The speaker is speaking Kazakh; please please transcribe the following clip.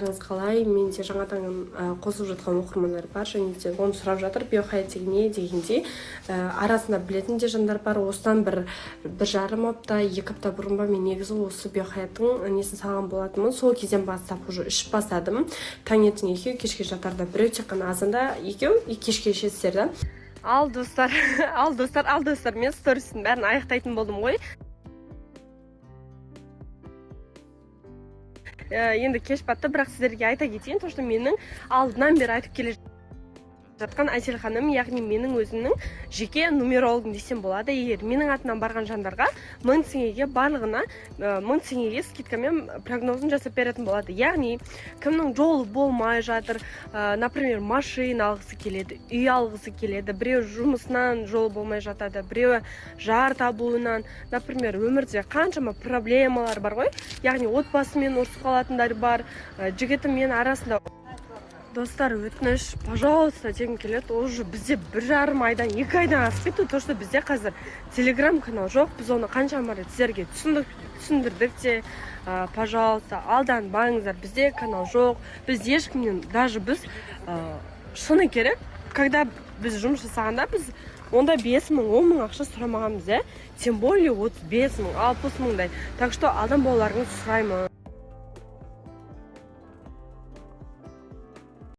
Қалай, менде жаңадан қосып жатқан оқырмандар бар, және де оны сұрап жатыр, биохаяти не дегенде арасында білетін де жандар бар. Осыдан бір жарым апта, 2 апта бұрын ба мен негізі осы биохаяттың несін салған болатынмын. Сол кезден бастап уже ішіп бастадым. Таңертең 2, кешке жатарда 1, тек қана азанда 2, кешке ішесіздер да. Ал достар, мен сторисін бәрін аяқтайтын болдым ғой. Енді кеш батты, бірақ сіздерге айта кетейін, то что менің алдынан бері айтып келе жатқан Айсел ханым, яғни менің өзімнің жеке нумерологым десем болады. Егер менің атынан барған жандарға 1000 теңгеге барлығына 1000 теңгеге скидкамен прогнозын жасап беретін болады. Яғни кімнің жолы болмай жатыр, например, машина алғысы келеді, үй алғысы келеді, біреу жұмысынан жолы болмай жатады, біреу жар табуынан, например, өмірде қаншама проблемалар бар ғой. Яғни отбасымен ұрысып қалатындар бар, жігітімен арасында. Достар, өтініш, пожалуйста, дегім келеді. Уже бізде 1,5 айдан 2 айдан асып кетті. То, что бізде қазір телеграм-канал жоқ. Біз оны қаншама рет сіздерге түсіндірдік те, пожалуйста, алданбаңыздар. Бізде канал жоқ. Біз ешкімнен, даже біз шыны керек, когда біз жұмыс жасағанда, біз онда 5 мың, 10 мың ақша сұрамағанбыз, тем более 35 мың, 60 мыңдай. Так что алданбауларыңызды сұраймын.